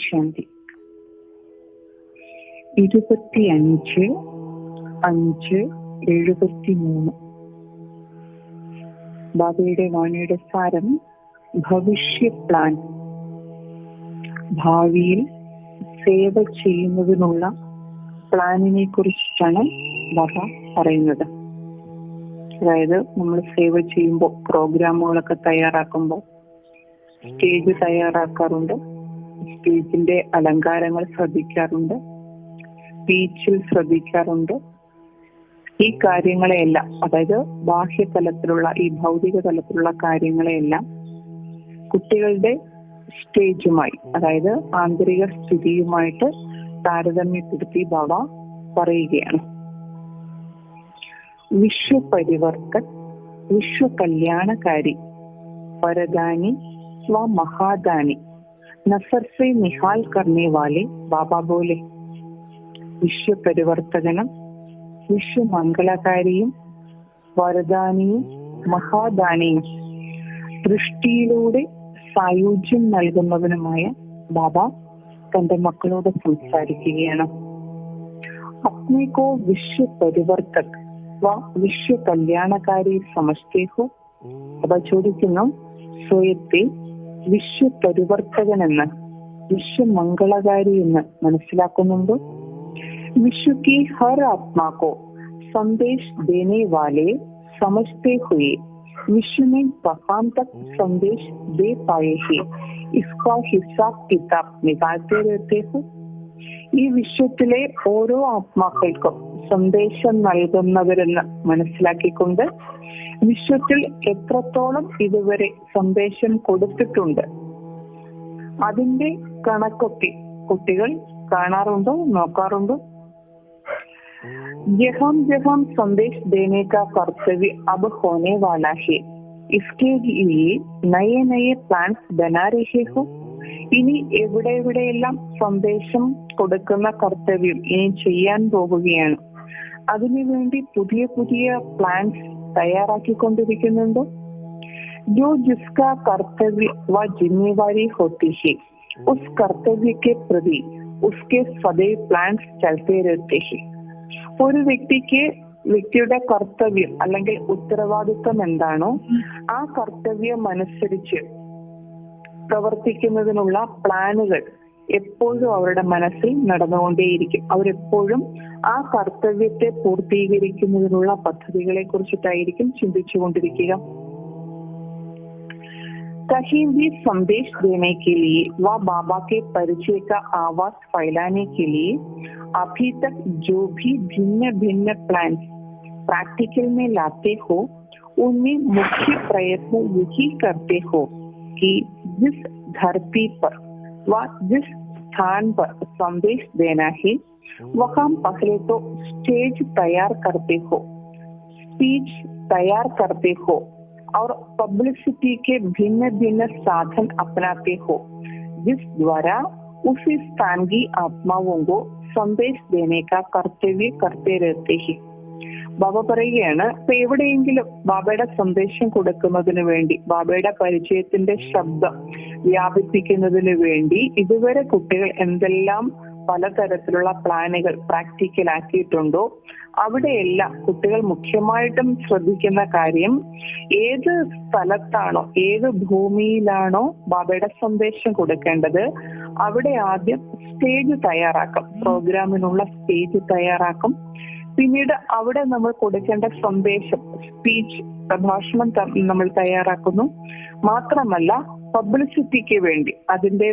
ശാന്തി. 25/5/73 ബാബയുടെ വാണിയുടെ സാരം ഭവിഷ്യ പ്ലാൻ. ഭാവിയിൽ സേവ ചെയ്യുന്നതിനുള്ള പ്ലാനിനെ കുറിച്ചിട്ടാണ് ബാബ പറയുന്നത്. അതായത് നമ്മൾ സേവ ചെയ്യുമ്പോൾ, പ്രോഗ്രാമുകളൊക്കെ തയ്യാറാക്കുമ്പോൾ സ്റ്റേജ് തയ്യാറാക്കാറുണ്ട്, സ്റ്റേജിന്റെ അലങ്കാരങ്ങൾ ശ്രദ്ധിക്കാറുണ്ട്, സ്പീച്ചിൽ ശ്രദ്ധിക്കാറുണ്ട്. ഈ കാര്യങ്ങളെയെല്ലാം, അതായത് ബാഹ്യതലത്തിലുള്ള ഈ ഭൗതിക തലത്തിലുള്ള കാര്യങ്ങളെയെല്ലാം കുട്ടികളുടെ സ്റ്റേജുമായി, അതായത് ആന്തരിക സ്ഥിതിയുമായിട്ട് താരതമ്യപ്പെടുത്തി ബാബ പറയുകയാണ്. വിശ്വപരിവർത്തൻ, വിശ്വകല്യാണകാരി, വരദാനി व महादानी, नसर से निहाल करने वाले बाबा बोले. വിശ്വപരിവർത്തകനും വിശ്വമംഗളകാരിയും വരദാനിയും മഹാദാനിയും ദൃഷ്ടിയിലൂടെ സായുജ്യം നൽകുന്നവനുമായ ബാബ തന്റെ മക്കളോട് സംസാരിക്കുകയാണ്. अपने को विश्व परिवर्तक व विश्व कल्याणकारी समझते हो? ബാബ ചോദിക്കുന്നു, സ്വയത്തെ വിശ്വപരിവർത്തകനെന്ന്, വിശ്വമംഗളകാരി എന്ന് മനസ്സിലാക്കുന്നുണ്ടോ? विश्व की हर आत्मा को संदेश देने वाले समझते हुए विश्व में कहाँ तक संदेश दे पाए हैं, इसका हिसाब किताब निकालते रहते हो? ഈ വിശ്വത്തിലെ ഓരോ ആത്മാക്കൾക്കും സന്ദേശം നൽകുന്നവരെന്ന് മനസ്സിലാക്കിക്കൊണ്ട് വിശ്വത്തിൽ എത്രത്തോളം ഇതുവരെ സന്ദേശം കൊടുത്തിട്ടുണ്ട്, അതിന്റെ കണക്കൊക്കെ കുട്ടികൾ കാണാറുണ്ടോ, നോക്കാറുണ്ടോ? जहाँ जहाँ संदेश देने का कर्तव्य अब होने वाला है, इसके लिए नए नए प्लान्स बना रहे हो? ഇനി എവിടെ എവിടെയെല്ലാം സന്ദേശം കൊടുക്കുന്ന കർത്തവ്യം ഇനി ചെയ്യാൻ പോവുകയാണ്, അതിനുവേണ്ടി പുതിയ പുതിയ പ്ലാൻസ് തയ്യാറാക്കിക്കൊണ്ടിരിക്കുന്നുണ്ടോ? जो जिसका कर्तव्य व जिम्मेवारी होती है, उस कर्तव्य के प्रति उसके सदैव प्लान्स चलते रहते हैं. ഒരു വ്യക്തിയുടെ കർത്തവ്യം അല്ലെങ്കിൽ ഉത്തരവാദിത്വം എന്താണോ, ആ കർത്തവ്യം അനുസരിച്ച് പ്രവർത്തിക്കുന്നതിനുള്ള പ്ലാനുകൾ എപ്പോഴും അവരുടെ മനസ്സിൽ നടന്നുകൊണ്ടേയിരിക്കും. അവരെപ്പോഴും ആ കർത്തവ്യത്തെ പൂർത്തീകരിക്കുന്നതിനുള്ള പദ്ധതികളെ കുറിച്ചിട്ടായിരിക്കും ചിന്തിച്ചുകൊണ്ടിരിക്കുക. कहीं भी संदेश देने के लिए व बाबा के परिचय का आवाज फैलाने के लिए अभी तक जो भी भिन्न भिन्न प्लान प्रैक्टिकल में लाते हो, उनमें मुख्य प्रयत्न यही करते हो कि जिस धरती पर व जिस स्थान पर संदेश देना है, वहां पहले तो स्टेज तैयार करते हो, स्पीच तैयार करते हो और पब्लिसिटी के भिन्न भिन्न साधन अपनाते हो, जिस द्वारा उसी स्थान की आत्माओं को संदेश देने का कर्तव्य करते रहते हैं. ബാബ പറയുകയാണ്, ഇപ്പൊ എവിടെയെങ്കിലും ബാബയുടെ സന്ദേശം കൊടുക്കുന്നതിന് വേണ്ടി, ബാബയുടെ പരിചയത്തിന്റെ ശബ്ദം വ്യാപിപ്പിക്കുന്നതിന് വേണ്ടി ഇതുവരെ കുട്ടികൾ എന്തെല്ലാം പലതരത്തിലുള്ള പ്ലാനുകൾ പ്രാക്ടിക്കലാക്കിയിട്ടുണ്ടോ, അവിടെയെല്ലാം കുട്ടികൾ മുഖ്യമായിട്ടും ശ്രദ്ധിക്കുന്ന കാര്യം, ഏത് സ്ഥലത്താണോ, ഏത് ഭൂമിയിലാണോ ബാബയുടെ സന്ദേശം കൊടുക്കേണ്ടത്, അവിടെ ആദ്യം സ്റ്റേജ് തയ്യാറാക്കും, പ്രോഗ്രാമിനുള്ള സ്റ്റേജ് തയ്യാറാക്കും. പിന്നീട് അവിടെ നമ്മൾ കൊടുക്കേണ്ട സന്ദേശം, സ്പീച്ച്, പ്രഭാഷണം നമ്മൾ തയ്യാറാക്കുന്നു. മാത്രമല്ല പബ്ലിസിറ്റിക്ക് വേണ്ടി, അതിന്റെ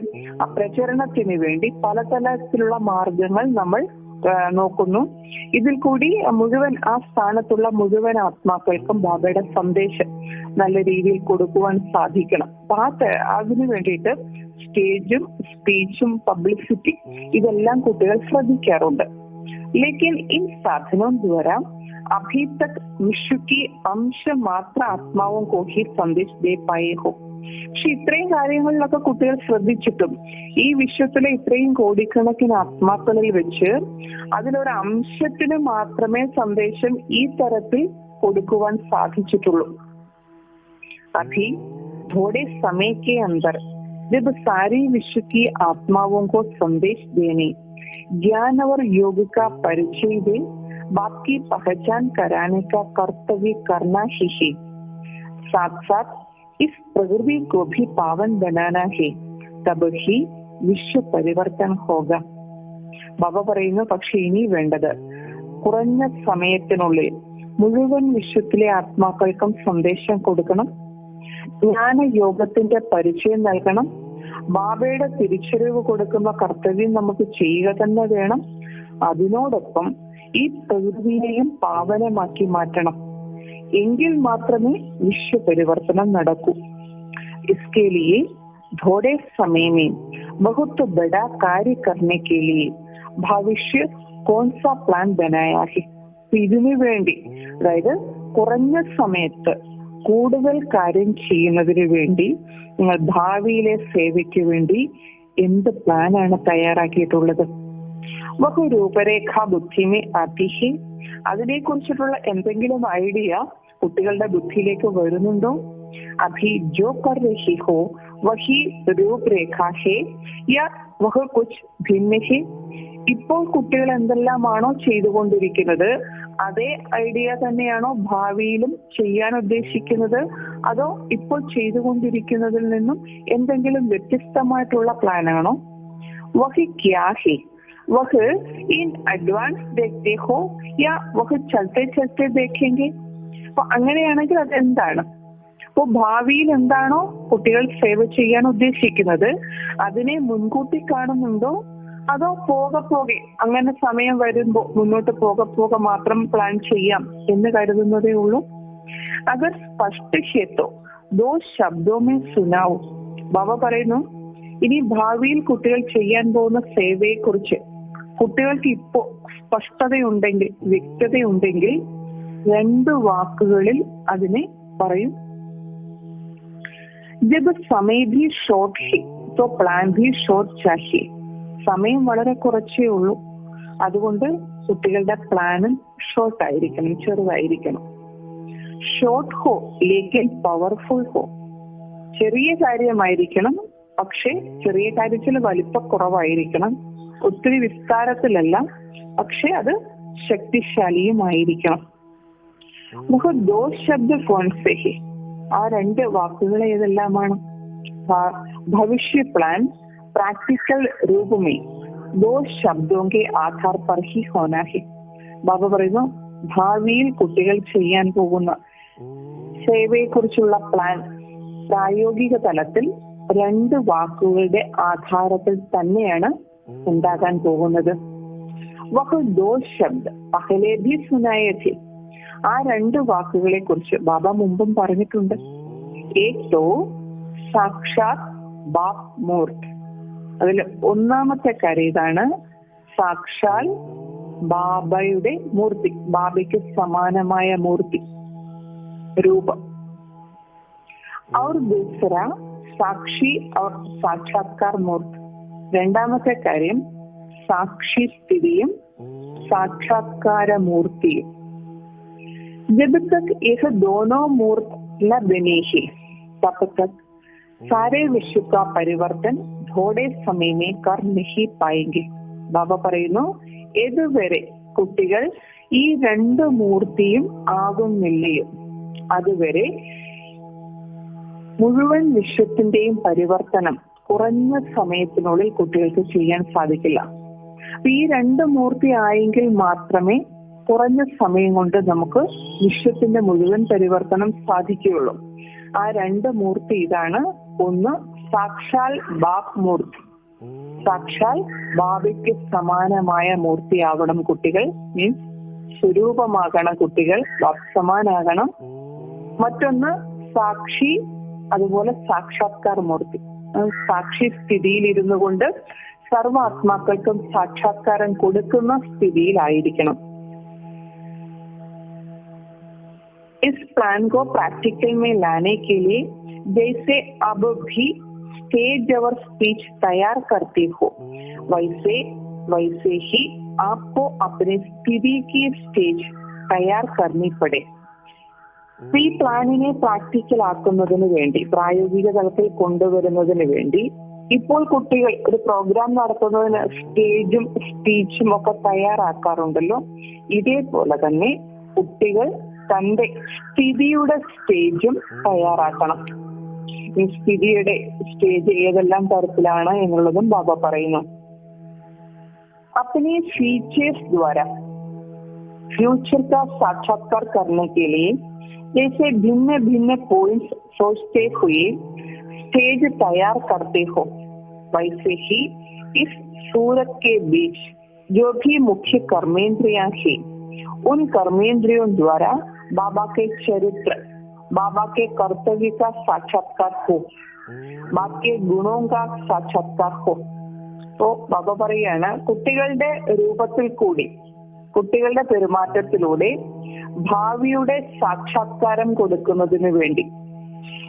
പ്രചരണത്തിന് വേണ്ടി പലതരത്തിലുള്ള മാർഗങ്ങൾ നമ്മൾ നോക്കുന്നു. ഇതിൽ കൂടി മുഴുവൻ ആ സ്ഥാനത്തുള്ള മുഴുവൻ ആത്മാക്കൾക്കും ബാബയുടെ സന്ദേശം നല്ല രീതിയിൽ കൊടുക്കുവാൻ സാധിക്കണം. അതിനു വേണ്ടിയിട്ട് സ്റ്റേജും സ്പീച്ചും പബ്ലിസിറ്റി ഇതെല്ലാം കുട്ടികൾ ശ്രദ്ധിക്കാറുണ്ട്. लेकिन इन साधनों द्वारा अभी तक विश्व की अंश मात्र आत्माओं को ही संदेश दे पाए हो. പക്ഷെ ഇത്രയും കാര്യങ്ങളിലൊക്കെ കുട്ടികൾ ശ്രദ്ധിച്ചിട്ടും ഈ വിശ്വത്തിലെ ഇത്രയും കോടിക്കണക്കിന് ആത്മാക്കളിൽ വെച്ച് അതിലൊരു അംശത്തിന് മാത്രമേ സന്ദേശം ഈ തരത്തിൽ കൊടുക്കുവാൻ സാധിച്ചിട്ടുള്ളൂ. अभी थोड़े समय के अंदर जब सारे विश्व की आत्माओं को संदेश देने, ज्ञान और योग का परिचय दे, बाप की पहचान कराने का कर्तव्य करना ही है। साथ साथ इस प्रकृति को भी पावन बनाना है, तब ही विश्व परिवर्तन होगा. ബാബ പറയുന്നു, പക്ഷെ ഇനി വേണ്ടത് കുറഞ്ഞ സമയത്തിനുള്ളിൽ മുഴുവൻ വിശ്വത്തിലെ ആത്മാക്കൾക്കും സന്ദേശം കൊടുക്കണം, ജ്ഞാനയോഗത്തിന്റെ പരിചയം നൽകണം, ബാബയുടെ തിരിച്ചറിവ് കൊടുക്കുന്ന കർത്തവ്യം നമുക്ക് ചെയ്യുക തന്നെ വേണം. അതിനോടൊപ്പം ഈ പ്രകൃതിയെയും പാവനമാക്കി മാറ്റണം. എങ്കിൽ മാത്രമേ വിശ്വ പരിവർത്തനം നടക്കൂ. इसके लिए थोड़े समय में बहुत बड़ा कार्य करने के लिए भविष्य कौन सा प्लान बनाया है. ഇതിനു വേണ്ടി, അതായത് കുറഞ്ഞ സമയത്ത് കൂടുതൽ കാര്യം ചെയ്യുന്നതിന് വേണ്ടി നിങ്ങൾ ഭാവിയിലെ സേവയ്ക്ക് വേണ്ടി എന്ത് പ്ലാനാണ് തയ്യാറാക്കിയിട്ടുള്ളത്? വഹു രൂപരേഖ ബുദ്ധിമേ ആതി ഹെ. അതിനെ കുറിച്ചിട്ടുള്ള എന്തെങ്കിലും ഐഡിയ കുട്ടികളുടെ ബുദ്ധിയിലേക്ക് വരുന്നുണ്ടോ? अभी जो कर रही हो वही रूपरेखा है या वह कुछ भिन्न है? ഇപ്പോൾ കുട്ടികൾ എന്തെല്ലാമാണോ ചെയ്തുകൊണ്ടിരിക്കുന്നത് അതേ ഐഡിയ തന്നെയാണോ ഭാവിയിലും ചെയ്യാൻ ഉദ്ദേശിക്കുന്നത്? അതോ ഇപ്പോൾ ചെയ്തുകൊണ്ടിരിക്കുന്നതിൽ നിന്നും എന്തെങ്കിലും വ്യത്യസ്തമായിട്ടുള്ള പ്ലാനാണോ? വഹ് ക്യാ ഹെ? വഹ് ഇൻ അഡ്വാൻസ് ദേഖ്തേ ഹോ യാ വഹ് ചലത്തെ ചലത്തെ ദേഖേംഗെ? അപ്പൊ അങ്ങനെയാണെങ്കിൽ അതെന്താണ്? അപ്പോൾ ഭാവിയിൽ എന്താണോ കുട്ടികൾ സേവ ചെയ്യാൻ ഉദ്ദേശിക്കുന്നത് അതിനെ മുൻകൂട്ടി കാണുന്നുണ്ടോ, അതോ പോകെ അങ്ങനെ സമയം വരുമ്പോ മുന്നോട്ട് പോകെ മാത്രം പ്ലാൻ ചെയ്യാം എന്ന് കരുതുന്നതേ ഉള്ളൂ? അഗർ സ്പഷ്ട ഹേത്തോ ദോ ശബ്ദോമേ സുനാവൂ. ബാബ പറയുന്നു, ഇനി ഭാവിയിൽ കുട്ടികൾ ചെയ്യാൻ പോകുന്ന സേവയെ കുറിച്ച് കുട്ടികൾക്ക് ഇപ്പോ സ്പഷ്ടതയുണ്ടെങ്കിൽ, വ്യക്തതയുണ്ടെങ്കിൽ 2 വാക്കുകളിൽ അതിനെ പറയും. जब समय भी शॉर्ट है तो प्लान भी शॉर्ट चाहिए. സമയം വളരെ കുറച്ചേ ഉള്ളൂ, അതുകൊണ്ട് കുട്ടികളുടെ പ്ലാനും ഷോർട്ട് ആയിരിക്കണം, ചെറുതായിരിക്കണം. ഷോർട്ട് ഹോ ലേക്കിൻ പവർഫുൾ ഹോ. ചെറിയ കാര്യമായിരിക്കണം, പക്ഷെ ചെറിയ കാര്യത്തിൽ വലിപ്പക്കുറവായിരിക്കണം. ഒത്തിരി വിസ്താരത്തിലല്ല, പക്ഷെ അത് ശക്തിശാലിയുമായിരിക്കണം. വഹ് ദോ ശബ്ദ കോൺ സേ ഹെ. ആ 2 വാക്കുകൾ ഏതെല്ലാമാണ്? ഭവിഷ്യ പ്ലാൻ പ്രാക്ടിക്കൽ രൂപമേ ദോ ശബ്ദോं के आधार पर ही होना है. ബാബ പറയുന്നു, ഭാവിയിൽ കുട്ടികൾ ചെയ്യാൻ പോകുന്ന സേവയെ കുറിച്ചുള്ള പ്ലാൻ പ്രായോഗിക തലത്തിൽ 2 വാക്കുകളുടെ ആധാരത്തിൽ തന്നെയാണ് ഉണ്ടാകാൻ പോകുന്നത്. വഹ് ദോ ശബ്ദ പഹലെ ഭി സുനായേ ഥേ. ആ 2 വാക്കുകളെ കുറിച്ച് ബാബ മുമ്പും പറഞ്ഞിട്ടുണ്ട്. ഏക് തോ സാക്ഷാത് ബാപ് മൂർത്ത്. അതിൽ ഒന്നാമത്തെ കാര്യം ഇതാണ്, സാക്ഷാൽ ബാബയുടെ മൂർത്തി, ബാബയ്ക്ക് സമാനമായ മൂർത്തി രൂപം. और दूसरा സാക്ഷി और സാക്ഷാത്കാർ മൂർത്ത്. രണ്ടാമത്തെ കാര്യം സാക്ഷി സ്ഥിതിയും സാക്ഷാത്കാര മൂർത്തിയും. जब तक यह दोनों मूर्त न बने हैं तब तक सारे विश्व का परिवर्तन थोड़े समय में कर नहीं पाएंगे. ബാബ പറയുന്നു, ഏതുവരെ കുട്ടികൾ ഈ 2 മൂർത്തിയും ആകുന്നില്ലയോ അതുവരെ മുഴുവൻ വിശ്വത്തിന്റെയും പരിവർത്തനം കുറഞ്ഞ സമയത്തിനുള്ളിൽ കുട്ടികൾക്ക് ചെയ്യാൻ സാധിക്കില്ല. ഈ 2 മൂർത്തി ആയെങ്കിൽ മാത്രമേ കുറഞ്ഞ സമയം കൊണ്ട് നമുക്ക് വിശ്വത്തിന്റെ മുഴുവൻ പരിവർത്തനം സാധിക്കുകയുള്ളൂ. ആ 2 മൂർത്തി ഇതാണ്. ഒന്ന് സാക്ഷാൽ ബാപ് മൂർത്തി, സാക്ഷാൽ ബാബയ്ക്ക് സമാനമായ മൂർത്തിയാവണം കുട്ടികൾ. മീൻസ് സ്വരൂപമാകണം കുട്ടികൾ, ബാബ് സമാനാകണം. മറ്റൊന്ന് സാക്ഷി, അതുപോലെ സാക്ഷാത്കാർ മൂർത്തി, സാക്ഷി സ്ഥിതിയിൽ ഇരുന്നു കൊണ്ട് സർവാത്മാക്കൾക്കും സാക്ഷാത്കാരം കൊടുക്കുന്ന സ്ഥിതിയിലായിരിക്കണം. इस प्लान को प्रैक्टिकल में लाने के लिए जैसे अब भी स्टेज और स्पीच तैयार करते हो वैसे ही आपको अपने स्थिति की स्टेज तैयार करनी पड़े. ഈ പ്ലാനിനെ പ്രാക്ടിക്കൽ ആക്കുന്നതിന് വേണ്ടി, പ്രായോഗിക തലത്തിൽ കൊണ്ടുവരുന്നതിന് വേണ്ടി ഇപ്പോൾ കുട്ടികൾ ഒരു പ്രോഗ്രാം നടത്തുന്നതിന് സ്റ്റേജും സ്പീച്ചും ഒക്കെ തയ്യാറാക്കാറുണ്ടല്ലോ. ഇതേപോലെ തന്നെ കുട്ടികൾ തന്റെ സ്ഥിതിയുടെ സ്റ്റേജും തയ്യാറാക്കണം. ഈ സ്ഥിതിയുടെ സ്റ്റേജ് ഏതെല്ലാം തരത്തിലാണ് എന്നുള്ളതും ബാബ പറയുന്നു. अपने फीचर्स द्वारा फ्यूचर का साक्षात्कार करने के लिए जैसे भिन्न भिन्न पॉइंट्स सोचते हुए स्टेज तैयार करते हो, वैसे ही इस सूरत के बीच जो भी मुख्य कर्मेंद्रियां हैं, उन कर्मेंद्रियों द्वारा बाबा के चरित्र, बाबा के कर्तव्य का साक्षात्कार हो, बाबा के गुणों का साक्षात्कार हो. तो ബാബ പറയാണ്, കുട്ടികളുടെ രൂപത്തിൽ കൂടി, കുട്ടികളുടെ പെരുമാറ്റത്തിലൂടെ ഭാവിയുടെ സാക്ഷാത്കാരം കൊടുക്കുന്നതിന് വേണ്ടി.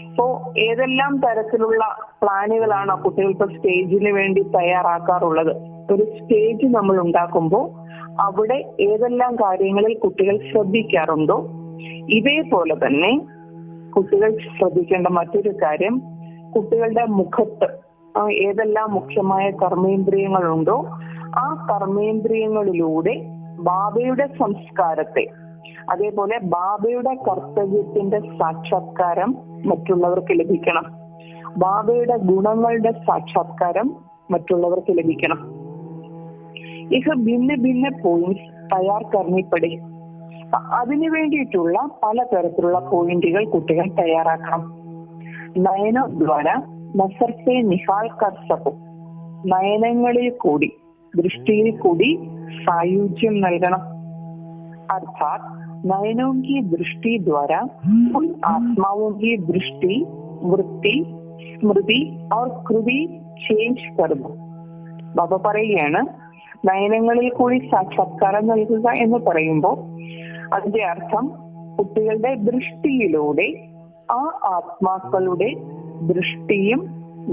ഇപ്പോ ഏതെല്ലാം തരത്തിലുള്ള പ്ലാനുകളാണ് കുട്ടികൾക്ക് സ്റ്റേജിന് വേണ്ടി തയ്യാറാക്കാറുള്ളത്? ഒരു സ്റ്റേജ് നമ്മൾ ഉണ്ടാക്കുമ്പോൾ അവിടെ ഏതെല്ലാം കാര്യങ്ങളിൽ കുട്ടികൾ ശ്രദ്ധിക്കാറുണ്ടോ, ഇതേപോലെ തന്നെ കുട്ടികൾ ശ്രദ്ധിക്കേണ്ട മറ്റൊരു കാര്യം, കുട്ടികളുടെ മുഖത്ത് ഏതെല്ലാം മുഖ്യമായ കർമ്മേന്ദ്രിയങ്ങളുണ്ടോ ആ കർമ്മേന്ദ്രിയങ്ങളിലൂടെ ബാബയുടെ സംസ്കാരത്തെ, അതേപോലെ ബാബയുടെ കർത്തവ്യത്തിന്റെ സാക്ഷാത്കാരം മറ്റുള്ളവർക്ക് ലഭിക്കണം. ബാബയുടെ ഗുണങ്ങളുടെ സാക്ഷാത്കാരം മറ്റുള്ളവർക്ക് ലഭിക്കണം. ഇത് ഭിന്ന ഭിന്ന പോയിന്റ്സ് തയ്യാർ കർമ്മപ്പെടി. അതിനു വേണ്ടിയിട്ടുള്ള പലതരത്തിലുള്ള പോയിന്റുകൾ കുട്ടികൾ തയ്യാറാക്കണം. നയനദ്വാര നസർസെ നിഹാൽ കർ സകോ, നയനങ്ങളിൽ കൂടി, ദൃഷ്ടിയിൽ കൂടി സായുജ്യം നൽകണം. അർത്ഥാത് നയനോं की दृष्टि द्वारा उन आत्माओं की दृष्टि, वृत्ति, स्मृति और कृति ചേഞ്ച് कर दो. ബാബ പറയുകയാണ്, നയനങ്ങളിൽ കൂടി സാക്ഷാത്കാരം നൽകുക എന്ന് പറയുമ്പോൾ അതിന്റെ അർത്ഥം കുട്ടികളുടെ ദൃഷ്ടിയിലൂടെ ആ ആത്മാക്കളുടെ ദൃഷ്ടിയും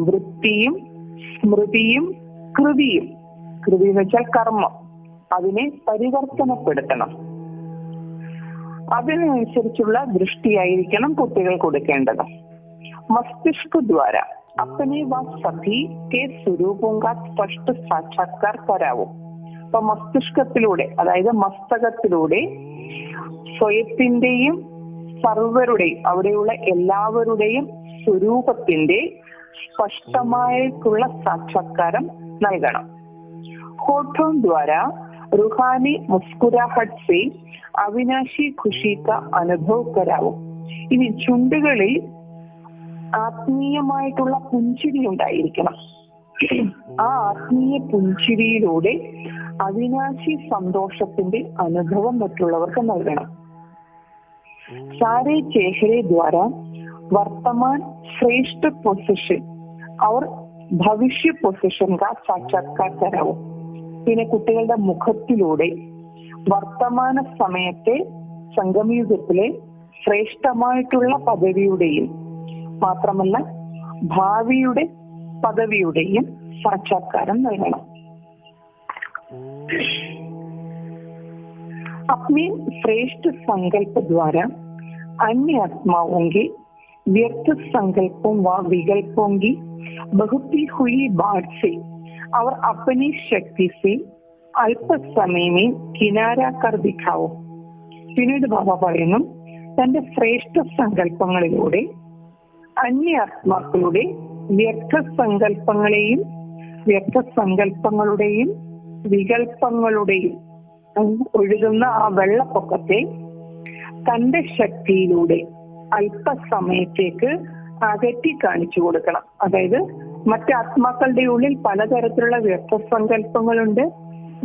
വൃത്തിയും സ്മൃതിയും കൃതിയും, കൃതി എന്ന് വെച്ചാൽ കർമ്മം, അതിനെ പരിവർത്തനപ്പെടുത്തണം. അതിനനുസരിച്ചുള്ള ദൃഷ്ടിയായിരിക്കണം കുട്ടികൾ കൊടുക്കേണ്ടത്. മസ്തിഷ്ക ദ്വാര अपने व सभी के स्वरूपों का स्पष्ट साक्षात्कार करावो. അപ്പൊ മസ്തിഷ്കത്തിലൂടെ, അതായത് മസ്തകത്തിലൂടെ സ്വയത്തിന്റെയും സർവരുടെയും, അവിടെയുള്ള എല്ലാവരുടെയും സ്വരൂപത്തിന്റെ സ്പഷ്ടമായിട്ടുള്ള സാക്ഷാത്കാരം നൽകണം. होठों द्वारा रूहानी मुस्कुराहट से अविनाशी खुशी का अनुभव करावो. ഇനി ചുണ്ടുകളിൽ ആത്മീയമായിട്ടുള്ള പുഞ്ചിരി ഉണ്ടായിരിക്കണം. ആ ആത്മീയ പുഞ്ചിരിയിലൂടെ അവിനാശി സന്തോഷത്തിന്റെ അനുഭവം മറ്റുള്ളവർക്ക് നൽകണം. सारे चेहरे द्वारा वर्तमान श्रेष्ठ पोजीशन और भविष्य पोजीशन का साक्षात्कार करावो. പിന്നെ കുട്ടികളുടെ മുഖത്തിലൂടെ വർത്തമാന സമയത്തെ സംഗമയുഗത്തിലെ ശ്രേഷ്ഠമായിട്ടുള്ള പദവിയുടെയും മാത്രമല്ല ഭാവിയുടെ പദവിയുടെയും സാക്ഷാത്കാരം നൽകണം. अपने श्रेष्ठ संकल्प द्वारा अन्य आत्माओं के व्यर्थ संकल्पों व विकल्पों की बढ़ती हुई बाढ़ से और अपनी शक्ति से अल्प समय में किनारा कर दिखाओ. പിന്നീട് ബാബ പറയുന്നു, തന്റെ ശ്രേഷ്ഠ സങ്കല്പങ്ങളിലൂടെ അന്യാത്മാക്കളുടെ വ്യർത്ഥസങ്കല്പങ്ങളുടെയും വികല്പങ്ങളുടെയും ഒഴുകുന്ന ആ വെള്ളപ്പൊക്കത്തെ തന്റെ ശക്തിയിലൂടെ അല്പസമയത്തേക്ക് അകറ്റി കാണിച്ചു കൊടുക്കണം. അതായത് മറ്റ് ആത്മാക്കളുടെ ഉള്ളിൽ പലതരത്തിലുള്ള വ്യർത്ഥസങ്കല്പങ്ങളുണ്ട്,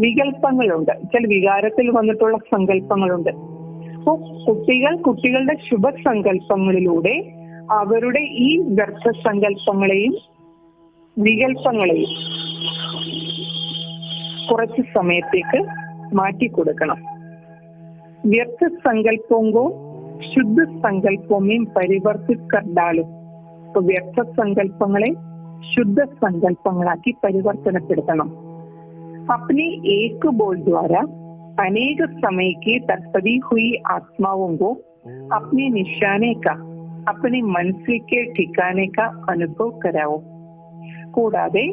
വികല്പങ്ങളുണ്ട്, ചില വികാരത്തിൽ വന്നിട്ടുള്ള സങ്കല്പങ്ങളുണ്ട്. അപ്പൊ കുട്ടികളുടെ ശുഭസങ്കല്പങ്ങളിലൂടെ അവരുടെ ഈ വ്യർത്ഥസങ്കല്പങ്ങളെയും വികല്പങ്ങളെയും കുറച്ച് സമയത്തേക്ക് മാറ്റിക്കൊടുക്കണം. व्यर्थ संकल्पों को शुद्ध संकल्पों में परिवर्तित कर डालो. तो व्यर्थ संकल्पങ്ങളെ शुद्ध संकल्पങ്ങളാക്കി പരിവർത്തനപ്പെടുത്തണം. अपने एक बोल द्वारा अनेक समय की तत्पदी हुई आत्माओं को अपने निशाने का अपने മനസ്സിൽ के ठिकाने का അനുഭവ कराओ. കൂടാതെ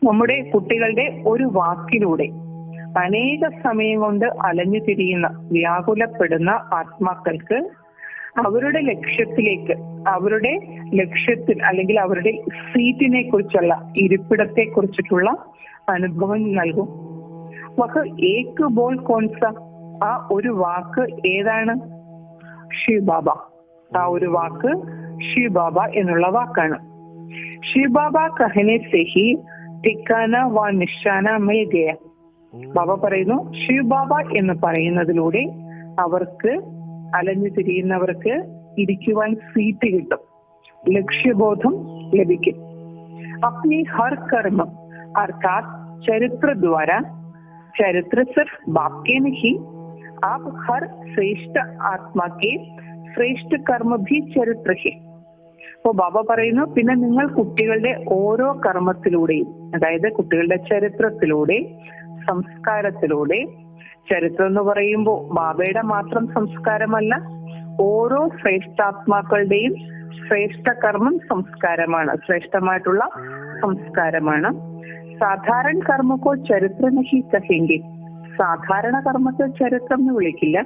നമ്മുടെ കുട്ടികളുടെ ഒരു വാക്കിലൂടെ അനേക സമയം കൊണ്ട് അലഞ്ഞു തിരിയുന്ന വ്യാകുലപ്പെടുന്ന ആത്മാക്കൾക്ക് അവരുടെ ലക്ഷ്യത്തിൽ അല്ലെങ്കിൽ അവരുടെ സീറ്റിനെ കുറിച്ചുള്ള ഇരിപ്പിടത്തെ കുറിച്ചിട്ടുള്ള അനുഭവം നൽകും. വഹ് ഏക് ബോൾ കോൺസ, ആ ഒരു വാക്ക് ഏതാണ്? ശിവ് ബാബ. ആ ഒരു വാക്ക് ശിവ് ബാബ എന്നുള്ള വാക്കാണ്. ശിവ് ബാബ കഹനെ സെ ഹി ഠിക്കാന വ നിശാന മിൽ ഗയ. ബാബ പറയുന്നു, ശിവ് ബാബ എന്ന് പറയുന്നതിലൂടെ അവർക്ക് അലഞ്ഞു തിരിയുന്നവർക്ക് ഇരിക്കുവാൻ സീറ്റ് കിട്ടും, ലക്ഷ്യബോധം ലഭിക്കും. अपनी हर कर्म अर्थात चरित्र द्वारा, चरित्र सिर्फ बाप के नहीं, आप हर श्रेष्ठ आत्मा के ശ്രേഷ്ഠ കർമ്മ ഭി ചരിത്ര ഹി. അപ്പൊ ബാബ പറയുന്നു, പിന്നെ നിങ്ങൾ കുട്ടികളുടെ ഓരോ കർമ്മത്തിലൂടെയും, അതായത് കുട്ടികളുടെ ചരിത്രത്തിലൂടെ, സംസ്കാരത്തിലൂടെ, ചരിത്രം എന്ന് പറയുമ്പോൾ ബാബയുടെ മാത്രം സംസ്കാരമല്ല, ഓരോ ശ്രേഷ്ഠാത്മാക്കളുടെയും ശ്രേഷ്ഠ കർമ്മം സംസ്കാരമാണ്, ശ്രേഷ്ഠമായിട്ടുള്ള സംസ്കാരമാണ്. സാധാരണ കർമ്മക്കോ ചരിത്ര നഹി കഹെങ്കി, സാധാരണ കർമ്മത്തെ ചരിത്രം എന്ന് വിളിക്കില്ല.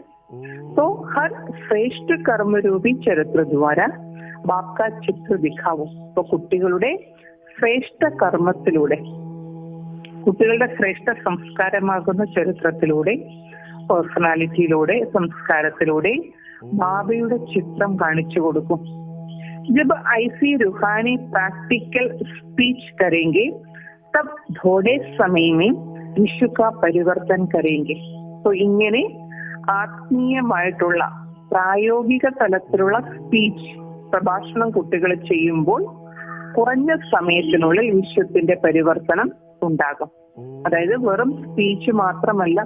तो हर श्रेष्ठ कर्मरूपी चरित्र द्वारा बाप का चित्र दिखावो. तो കുട്ടികളുടെ ശ്രേഷ്ഠ കർമ്മത്തിലൂടെ, കുട്ടികളുടെ ശ്രേഷ്ഠ സംസ്കാരമാകുന്ന ചരിത്രത്തിലൂടെ, പേഴ്സണാലിറ്റിയിലൂടെ, സംസ്കാരത്തിലൂടെ ബാബയുടെ ചിത്രം കാണിച്ചു കൊടുക്കും. जब ऐसी रूहानी प्रैक्टिकल स्पीच करेंगे तब थोड़े समय में विश्व का परिवर्तन करेंगे. तो ഇങ്ങനെ ആത്മീയമായിട്ടുള്ള പ്രായോഗിക തലത്തിലുള്ള സ്പീച്ച് പ്രഭാഷണം കുട്ടികൾ ചെയ്യുമ്പോൾ കുറഞ്ഞ സമയത്തിനുള്ളിൽ വിശ്വത്തിന്റെ പരിവർത്തനം ഉണ്ടാകും. അതായത് വെറും സ്പീച്ച് മാത്രമല്ല,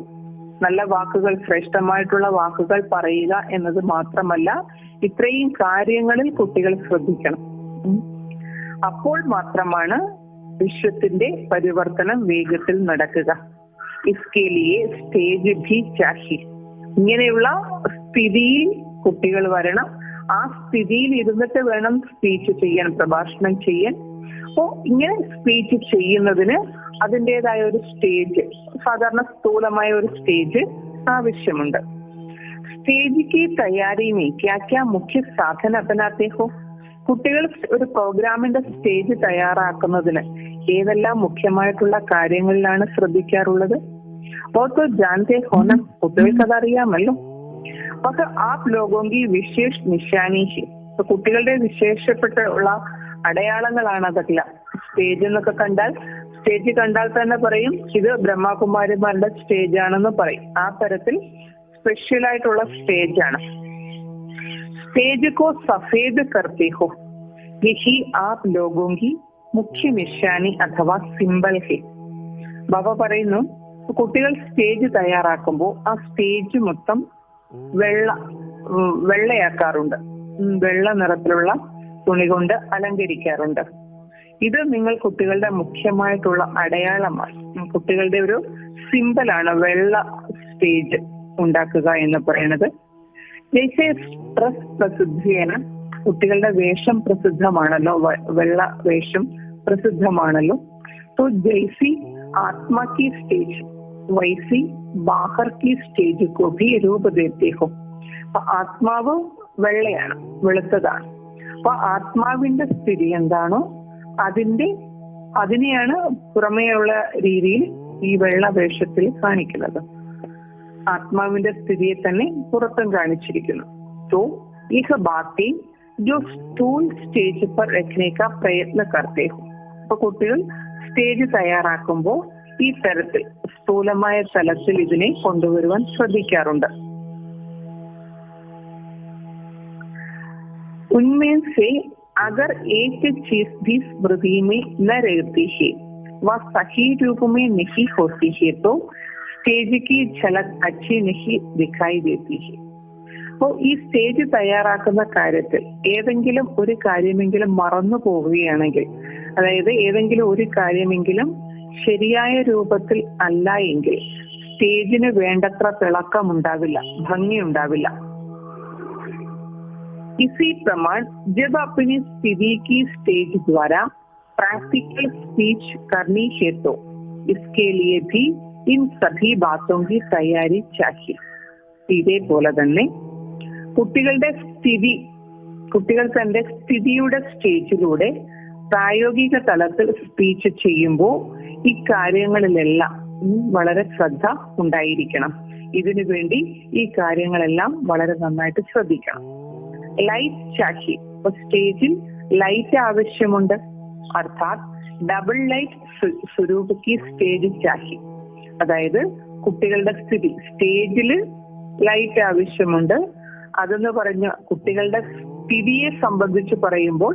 നല്ല വാക്കുകൾ, ശ്രേഷ്ഠമായിട്ടുള്ള വാക്കുകൾ പറയുക എന്നത് മാത്രമല്ല, ഇത്രയും കാര്യങ്ങളിൽ കുട്ടികൾ ശ്രദ്ധിക്കണം. അപ്പോൾ മാത്രമാണ് വിശ്വത്തിന്റെ പരിവർത്തനം വേഗത്തിൽ നടക്കുക. ഇസ്കെ ലിയേ സ്റ്റേജ് ഭി ചാഹി. ഇങ്ങനെയുള്ള സ്ഥിതിയിൽ കുട്ടികൾ വരണം. ആ സ്ഥിതിയിൽ ഇരുന്നിട്ട് വേണം സ്പീച്ച് ചെയ്യാൻ, പ്രഭാഷണം ചെയ്യാൻ. അപ്പോ ഇങ്ങനെ സ്പീച്ച് ചെയ്യുന്നതിന് അതിൻ്റെതായ ഒരു സ്റ്റേജ്, സാധാരണ സ്ഥൂലമായ ഒരു സ്റ്റേജ് ആവശ്യമുണ്ട്. സ്റ്റേജ് की तैयारी में क्या क्या मुख्य साधन अपनाते हो? കുട്ടികൾ ഒരു പ്രോഗ്രാമിന്റെ സ്റ്റേജ് തയ്യാറാക്കുന്നതിന് ഏതെല്ലാം മുഖ്യമായിട്ടുള്ള കാര്യങ്ങളിലാണ് ശ്രദ്ധിക്കാറുള്ളത്? तो जानते हो ना, കുട്ടികൾക്ക് അതറിയാമല്ലോ. പക്ഷെ ആപ് ലോഗോങ്കി വിശേഷ നിശാനി ഹി. കുട്ടികളുടെ വിശേഷപ്പെട്ടുള്ള അടയാളങ്ങളാണ് അതെല്ലാം. സ്റ്റേജ് എന്നൊക്കെ കണ്ടാൽ, സ്റ്റേജ് കണ്ടാൽ തന്നെ പറയും ഇത് ബ്രഹ്മകുമാരിമാരുടെ സ്റ്റേജ് ആണെന്ന് പറയും. ആ തരത്തിൽ സ്പെഷ്യൽ ആയിട്ടുള്ള സ്റ്റേജ് ആണ്. സ്റ്റേജ് കോ സഫേദ് കർത്തി ഹോ, യഹി ആപ് ലോഗോങ്കി മുഖ്യ നിശാനി അഥവാ സിംബൽ ഹി. ബാബ പറയുന്നു, കുട്ടികൾ സ്റ്റേജ് തയ്യാറാക്കുമ്പോൾ ആ സ്റ്റേജ് മൊത്തം വെള്ളയാക്കാറുണ്ട്, വെള്ള നിറത്തിലുള്ള തുണി കൊണ്ട് അലങ്കരിക്കാറുണ്ട്. ഇത് നിങ്ങൾ കുട്ടികളുടെ മുഖ്യമായിട്ടുള്ള അടയാളമാണ്, കുട്ടികളുടെ ഒരു സിംബലാണ് വെള്ള സ്റ്റേജ് ഉണ്ടാക്കുക എന്ന് പറയുന്നത്. ജയ്സെ ഡ്രസ് പ്രസിദ്ധേന, കുട്ടികളുടെ വേഷം പ്രസിദ്ധമാണല്ലോ, വെള്ള വേഷം പ്രസിദ്ധമാണല്ലോ. तो जैसी आत्मा की स्टेज वैसी बाहर की स्टेज को भी रूप देते हो. അപ്പൊ ആത്മാവ് വെള്ളയാണ്, വെളുത്തതാണ്. അപ്പൊ ആത്മാവിന്റെ സ്ഥിതി എന്താണോ അതിനെയാണ് പുറമേയുള്ള രീതിയിൽ ഈ വെള്ള വേഷത്തിൽ കാണിക്കുന്നത്. ആത്മാവിന്റെ സ്ഥിതിയെ തന്നെ പുറത്തും കാണിച്ചിരിക്കുന്നു. तो यह बातें जो स्थूल स्टेज पर रखने का प्रयत्न करते हो. അപ്പൊ കുട്ടികൾ സ്റ്റേജ് തയ്യാറാക്കുമ്പോൾ ഈ തരത്തിൽ സ്ഥൂലമായ തലത്തിൽ ഇതിനെ കൊണ്ടുവരുവാൻ ശ്രദ്ധിക്കാറുണ്ട്. उनमें से अगर एक चीज भी स्मृति में न रहती है, वह सही रूप में नहीं होती है, तो स्टेज की झलक अच्छी नहीं दिखाई देती है. അപ്പോൾ ഈ സ്റ്റേജ് തയ്യാറാക്കുന്ന കാര്യത്തിൽ ഏതെങ്കിലും ഒരു കാര്യമെങ്കിലും മറന്നു പോവുകയാണെങ്കിൽ, അതായത് ഏതെങ്കിലും ഒരു കാര്യമെങ്കിലും ശരിയായ രൂപത്തിൽ അല്ല എങ്കിൽ സ്റ്റേജിന് വേണ്ടത്ര തിളക്കമുണ്ടാവില്ല, ഭംഗി ഉണ്ടാവില്ല. इसी प्रमाण जब अपनी स्थिति की स्टेज द्वारा प्रैक्टिकल स्पीच करनी है तो इसके लिए भी इन सभी बातों की तैयारी चाहिए. ഇതേപോലെ തന്നെ കുട്ടികൾ തന്റെ സ്ഥിതിയുടെ സ്റ്റേജിലൂടെ പ്രായോഗിക തലത്തിൽ സ്പീച്ച് ചെയ്യുമ്പോൾ ഇക്കാര്യങ്ങളിലെല്ലാം വളരെ ശ്രദ്ധ ഉണ്ടായിരിക്കണം. ഇതിനു വേണ്ടി ഈ കാര്യങ്ങളെല്ലാം വളരെ നന്നായിട്ട് ശ്രദ്ധിക്കണം. ലൈറ്റ് ചാഹി, സ്റ്റേജിൽ ലൈറ്റ് ആവശ്യമുണ്ട്. അർത്ഥാത് ഡബിൾ ലൈറ്റ് സ്വരൂപക്ക് സ്റ്റേജ് ചാഹി. അതായത് കുട്ടികളുടെ സ്ഥിതി, സ്റ്റേജില് ലൈറ്റ് ആവശ്യമുണ്ട്. അതെന്ന് പറഞ്ഞ കുട്ടികളുടെ സ്ഥിതിയെ സംബന്ധിച്ച് പറയുമ്പോൾ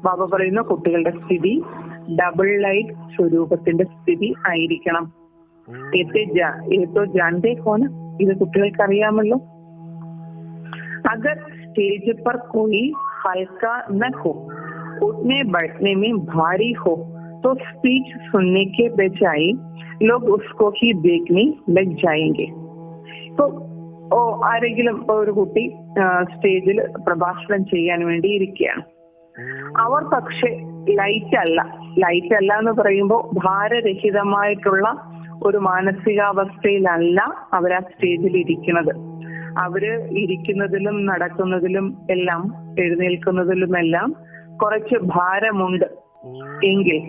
ബാബ പറയുന്ന കുട്ടികളുടെ സ്ഥിതി ഡബിൾ ലൈറ്റ് സ്വരൂപത്തിന്റെ സ്ഥിതി ആയിരിക്കണം. ഏതോ ജാൻതേ ഹോന, ഇത് കുട്ടികൾക്ക് അറിയാമല്ലോ. അഗർ സ്റ്റേജ് पर कोई हल्का न हो, उठने बैठने में भारी हो, तो स्पीच सुनने के बजाय लोग उसको ही देखने लग जाएंगे. तो ആരെങ്കിലും ഒരു കുട്ടി സ്റ്റേജിൽ പ്രഭാഷണം ചെയ്യാൻ വേണ്ടി ഇരിക്കുകയാണ്. അവർ പക്ഷെ ലൈറ്റ് അല്ല എന്ന് പറയുമ്പോൾ ഭാരരഹിതമായിട്ടുള്ള ഒരു മാനസികാവസ്ഥയിലല്ല അവർ ആ സ്റ്റേജിൽ ഇരിക്കുന്നത്. അവര് ഇരിക്കുന്നതിലും നടക്കുന്നതിലും എല്ലാം എഴുന്നേൽക്കുന്നതിലുമെല്ലാം കുറച്ച് ഭാരമുണ്ട് എങ്കിൽ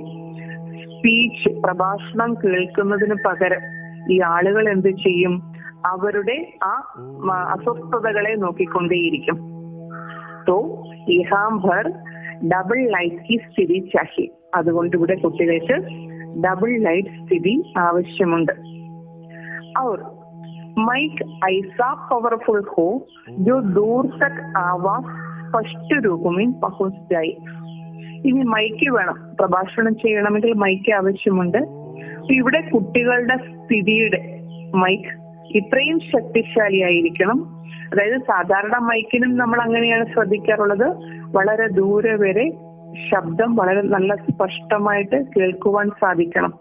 സ്പീച്ച് പ്രഭാഷണം കേൾക്കുന്നതിന് പകരം ഈ ആളുകൾ എന്ത് ചെയ്യും? അവരുടെ ആ അസ്വസ്ഥതകളെ നോക്കിക്കൊണ്ടേയിരിക്കും. तो यहाँ पर डबल लाइट की സ്ഥിതി चाहिए. അതുകൊണ്ട് ഇവിടെ കുട്ടികൾക്ക് ഡബിൾ ലൈറ്റ് സ്ഥിതി ആവശ്യമുണ്ട്. और माइक ऐसा पावरफुल हो जो दूर तक आवाज स्पष्ट रूप में पहुंच जाए. ഇനി മൈക്ക് വേണം, പ്രഭാഷണം ചെയ്യണമെങ്കിൽ മൈക്ക് ആവശ്യമുണ്ട്. ഇവിടെ കുട്ടികളുടെ സ്ഥിതിയുടെ മൈക്ക് ഇത്രയും ശക്തിശാലിയായിരിക്കണം. അതായത് സാധാരണ മൈക്കിനും നമ്മൾ അങ്ങനെയാണ് ശ്രദ്ധിക്കാറുള്ളത്, വളരെ ദൂരെ വരെ ശബ്ദം വളരെ നല്ല സ്പഷ്ടമായിട്ട് കേൾക്കുവാൻ സാധിക്കണം.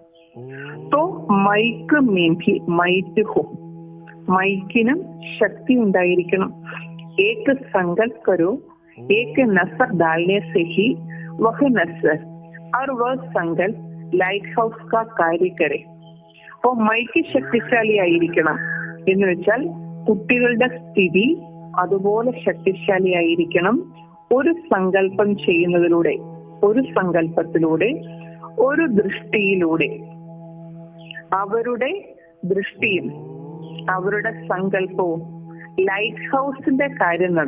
तो माइक में भी माइट हो, മൈക്കിനും ശക്തി ഉണ്ടായിരിക്കണം. एक संकल्प करो, एक नसर डालने से ही वह नसर और वह संकल्प लाइट हाउस का कार्य करे. അപ്പോ മൈക്ക് ശക്തിശാലിയായിരിക്കണം എന്ന് വെച്ചാൽ കുട്ടികളുടെ സ്ഥിതി അതുപോലെ ശക്തിശാലിയായിരിക്കണം. ഒരു സങ്കല്പം ചെയ്യുന്നതിലൂടെ, ഒരു സങ്കല്പത്തിലൂടെ, ഒരു ദൃഷ്ടിയിലൂടെ അവരുടെ ദൃഷ്ടിയും അവരുടെ സങ്കല്പവും ലൈറ്റ് ഹൗസിന്റെ കാര്യം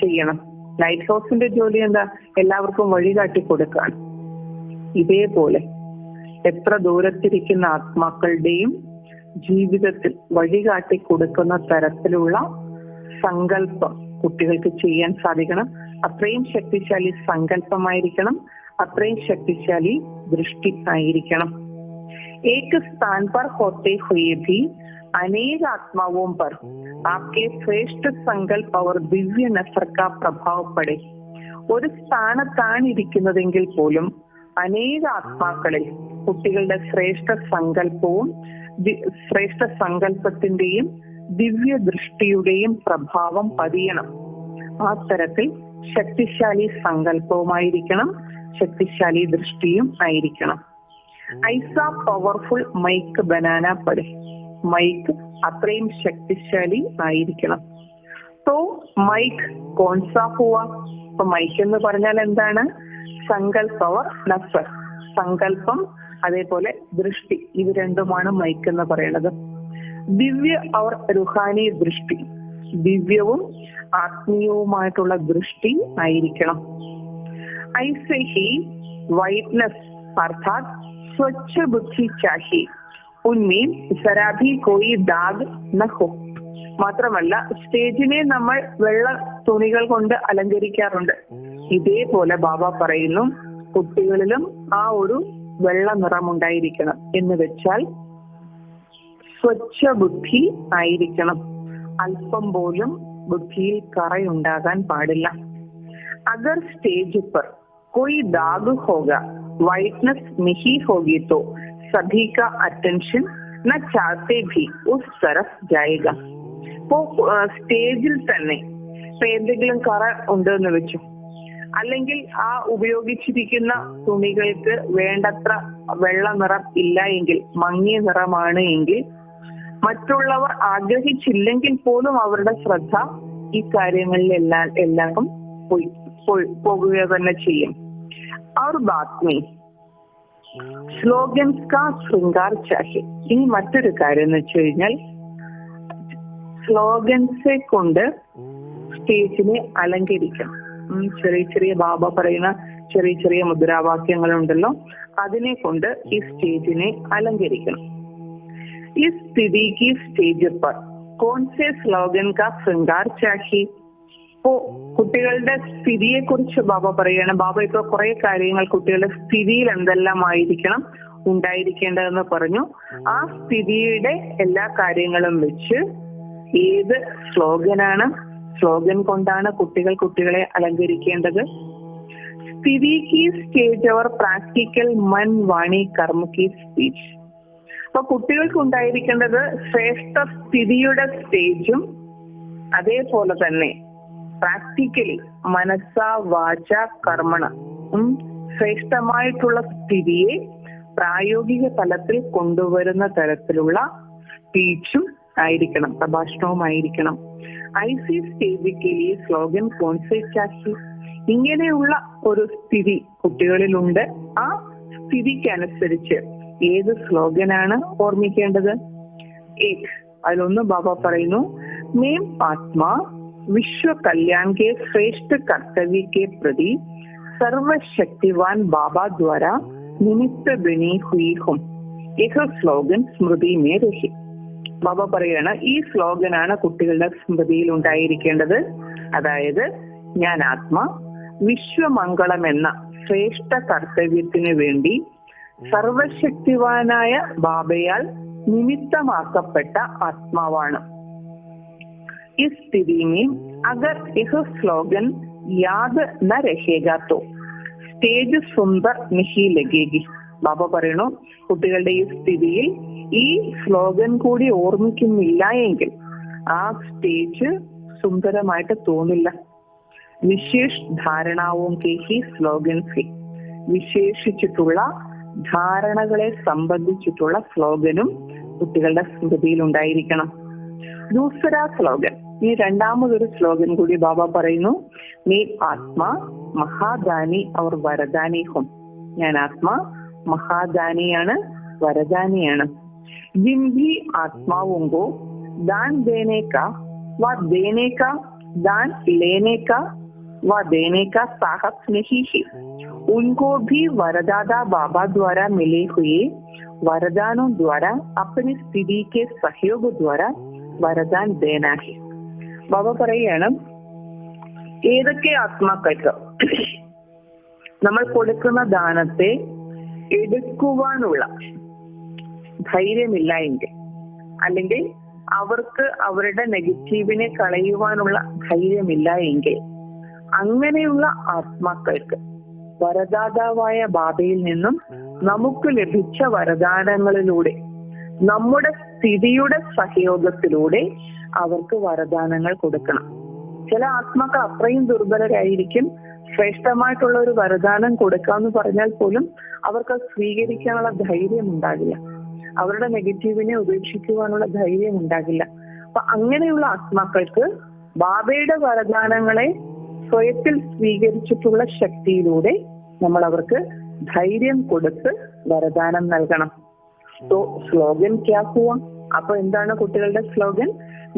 ചെയ്യണം. ലൈറ്റ് ഹൗസിന്റെ ജോലി എന്താ? എല്ലാവർക്കും വഴികാട്ടി കൊടുക്കാൻ. ഇതേപോലെ എത്ര ദൂരത്തിരിക്കുന്ന ആത്മാക്കളുടെയും ജീവിതത്തിൽ വഴികാട്ടി കൊടുക്കുന്ന തരത്തിലുള്ള സങ്കല്പം കുട്ടികൾക്ക് ചെയ്യാൻ സാധിക്കണം. അത്രയും ശക്തിശാലി സങ്കല്പമായിരിക്കണം, അത്രയും ശക്തിശാലി ദൃഷ്ടി ആയിരിക്കണം. एक स्थान पर होते हुए भी अनेक आत्माओं पर आपके श्रेष्ठ संकल्प और दिव्य नसर का प्रभाव पड़े. ഒരു സ്ഥാനത്താണ് ഇരിക്കുന്നതെങ്കിൽ പോലും അനേക ആത്മാക്കളിൽ കുട്ടികളുടെ ശ്രേഷ്ഠ സങ്കല്പവും ശ്രേഷ്ഠ സങ്കല്പത്തിന്റെയും ദിവ്യ ദൃഷ്ടിയുടെയും പ്രഭാവം പതിയണം. ആ തരത്തിൽ ശക്തിശാലി സങ്കല്പവുമായിരിക്കണം, ശക്തിശാലി ദൃഷ്ടിയും ആയിരിക്കണം. ऐसा पावरफुल മൈക്ക് ബനാന പടേ, മൈക്ക് അത്രയും ശക്തിശാലി ആയിരിക്കണം. तो മൈക്ക് കോൺസാ ഹുവാ. അപ്പൊ മൈക്ക് എന്ന് പറഞ്ഞാൽ എന്താണ്? സങ്കല്പ और നസർ, സങ്കല്പം അതേപോലെ ദൃഷ്ടി, ഇത് രണ്ടുമാണ് മൈക്ക് എന്ന് പറയുന്നത്. ദിവ്യ और റുഹാനി ദൃഷ്ടി, ദിവ്യവും ആത്മീയവുമായിട്ടുള്ള ദൃഷ്ടി ആയിരിക്കണം. ऐसे ही वाइटनेस अर्थात स्वच्छ बुद्धि चाहिए, उनमें जरा भी कोई दाग न हो. മാത്രമല്ല സ്റ്റേജിനെ നമ്മൾ വെള്ള തുണികൾ കൊണ്ട് അലങ്കരിക്കാറുണ്ട്. ഇതേപോലെ ബാബ പറയുന്നു കുട്ടികളിലും ആ ഒരു വെള്ള നിറമുണ്ടായിരിക്കണം. എന്ന് വെച്ചാൽ സ്വച്ഛ ബുദ്ധി ആയിരിക്കണം. അല്പം പോലും ബുദ്ധിയിൽ കറയുണ്ടാകാൻ പാടില്ല. അഗർ സ്റ്റേജ് पर कोई दाग होगा, वाइटनेस नहीं होगी तो सभी का अटेंशन न चाहते भी उस तरफ जाएगा. സ്റ്റേജിൽ തന്നെ ഇപ്പൊ എന്തെങ്കിലും കറ ഉണ്ടെന്ന് വെച്ചു, അല്ലെങ്കിൽ ആ ഉപയോഗിച്ചിരിക്കുന്ന തുണികൾക്ക് വേണ്ടത്ര വെള്ള നിറം ഇല്ല എങ്കിൽ, മങ്ങിയ നിറമാണ് എങ്കിൽ, മറ്റുള്ളവർ ആഗ്രഹിച്ചില്ലെങ്കിൽ പോലും അവരുടെ ശ്രദ്ധ ഈ കാര്യങ്ങളിലെല്ലാം പോകുക തന്നെ ചെയ്യും. और बात में സ്ലോഗൻസ് കാ ശൃംഗാർ ചാഹി. ഇനി മറ്റൊരു കാര്യം എന്ന് വെച്ച് കഴിഞ്ഞാൽ, സ്ലോഗൻസെ കൊണ്ട് സ്റ്റേജിനെ അലങ്കരിക്കണം. ചെറിയ ചെറിയ ബാബ പറയുന്ന ചെറിയ ചെറിയ മുദ്രാവാക്യങ്ങളുണ്ടല്ലോ, അതിനെ കൊണ്ട് ഈ സ്റ്റേജിനെ അലങ്കരിക്കണം. ഈ സ്ഥിതി की സ്റ്റേജ് पर कौन से स्लोगन का श्रृंगार चाहिए? ഇപ്പോ കുട്ടികളുടെ സ്ഥിതിയെ കുറിച്ച് ബാബ പറയുകയാണ്. ബാബ ഇപ്പൊ കുറെ കാര്യങ്ങൾ കുട്ടികളുടെ സ്ഥിതിയിൽ എന്തെല്ലാം ആയിരിക്കണം ഉണ്ടായിരിക്കേണ്ടതെന്ന് പറഞ്ഞു. ആ സ്ഥിതിയുടെ എല്ലാ കാര്യങ്ങളും വെച്ച് ഏത് സ്ലോഗൻ കൊണ്ടാണ് കുട്ടികളെ അലങ്കരിക്കേണ്ടത്? സ്ഥിതി की സ്റ്റേജ് और പ്രാക്ടിക്കൽ मन वाणी कर्म की स्पीच. അപ്പൊ കുട്ടികൾക്ക് ഉണ്ടായിരിക്കേണ്ടത് ശ്രേഷ്ഠ സ്ഥിതിയുടെ സ്റ്റേജും അതേപോലെ തന്നെ പ്രാക്ടിക്കലി മനസ്സ വാച കർമ്മണ ശ്രേഷ്ഠമായിട്ടുള്ള സ്ഥിതിയെ പ്രായോഗിക തലത്തിൽ കൊണ്ടുവരുന്ന തരത്തിലുള്ള സ്പീച്ചും ആയിരിക്കണം, പ്രഭാഷണവും ആയിരിക്കണം. ഐസി സ്റ്റേജിക്ക് ഈ സ്ലോഗൻ കോൺസെപ്റ്റ്. ഇങ്ങനെയുള്ള ഒരു സ്ഥിതി കുട്ടികളിലുണ്ട്. ആ സ്ഥിതിക്കനുസരിച്ച് ഏത് സ്ലോഗനാണ് ഓർമ്മിക്കേണ്ടത്? അതിലൊന്ന് ബാബ പറയുന്നു, മേം ആത്മാ विश्व कल्याण के श्रेष्ठ कर्तव्य के प्रति सर्वशक्तिवान बाबा द्वारा निमित्त बनी हुई हूं. यह स्लोगन स्मृति में रही. ബാബ പറയാണ്, ഈ സ്ലോഗനാണ് കുട്ടികളുടെ സ്മൃതിയിൽ ഉണ്ടായിരിക്കേണ്ടത്. അതായത്, ഞാൻ ആത്മാ വിശ്വമംഗളം എന്ന ശ്രേഷ്ഠ കർത്തവ്യത്തിനു വേണ്ടി സർവശക്തിവാനായ ബാബയാൽ നിമിത്തമാക്കപ്പെട്ട ആത്മാവാണ്. इस स्थिति में अगर यह स्लोगन याद न रहेगा तो സ്റ്റേജ് സുന്ദർ नहीं लगेगी. ബാബ പറയണു, കുട്ടികളുടെ ഈ സ്ഥിതിയിൽ ഈ സ്ലോഗൻ കൂടി ഓർമ്മിക്കുന്നില്ല എങ്കിൽ ആ സ്റ്റേജ് സുന്ദരമായിട്ട് തോന്നില്ല. വിശേഷ ധാരണാവും കെ ഹി സ്ലോഗൻ സി. വിശേഷിച്ചിട്ടുള്ള ധാരണകളെ സംബന്ധിച്ചിട്ടുള്ള സ്ലോഗനും കുട്ടികളുടെ സ്മൃതിയിൽ ഉണ്ടായിരിക്കണം. ദൂസര സ്ലോഗൻ, ഈ രണ്ടാമതൊരു സ്ലോഗൻ കൂടി ബാബ പറയുന്നു, മേ ആത്മാ മഹാദാനി और വരദാനി ഹും. ഞാൻ ആത്മാ മഹാദാനിയാണ്, വരദാനിയാണ്. जिन भी आत्माओं को दान देने का व देने का, दान लेने का व देने का साहस नहीं है, उनको भी वरदाता बाबा द्वारा मिले हुए वरदानों द्वारा अपनी स्थिति के सहयोग द्वारा വരദാൻ ദേനാഹി. ബാബ പറയാണ്, ഏതൊക്കെ ആത്മാക്കൾക്ക് നമ്മൾ കൊടുക്കുന്ന ദാനത്തെ എടുക്കുവാനുള്ള ധൈര്യമില്ല എങ്കിൽ, അല്ലെങ്കിൽ അവർക്ക് അവരുടെ നെഗറ്റീവിനെ കളയുവാനുള്ള ധൈര്യമില്ല എങ്കിൽ, അങ്ങനെയുള്ള ആത്മാക്കൾക്ക് വരദാതാവായ ബാബയിൽ നിന്നും നമുക്ക് ലഭിച്ച വരദാനങ്ങളിലൂടെ, നമ്മുടെ സ്ഥിതിയുടെ സഹയോഗത്തിലൂടെ അവർക്ക് വരദാനങ്ങൾ കൊടുക്കണം. ചില ആത്മാക്കൾ അത്രയും ദുർബലരായിരിക്കും, ശ്രേഷ്ഠമായിട്ടുള്ള ഒരു വരദാനം കൊടുക്കാന്ന് പറഞ്ഞാൽ പോലും അവർക്ക് സ്വീകരിക്കാനുള്ള ധൈര്യം ഉണ്ടാകില്ല, അവരുടെ നെഗറ്റീവിനെ ഉപേക്ഷിക്കുവാനുള്ള ധൈര്യം ഉണ്ടാകില്ല. അപ്പൊ അങ്ങനെയുള്ള ആത്മാക്കൾക്ക് ബാബയുടെ വരദാനങ്ങളെ സ്വയത്തിൽ സ്വീകരിച്ചിട്ടുള്ള ശക്തിയിലൂടെ നമ്മൾ അവർക്ക് ധൈര്യം കൊടുത്ത് വരദാനം നൽകണം. तो स्लोगन क्या हुआ? അപ്പൊ എന്താണ് കുട്ടികളുടെ സ്ലോഗൻ?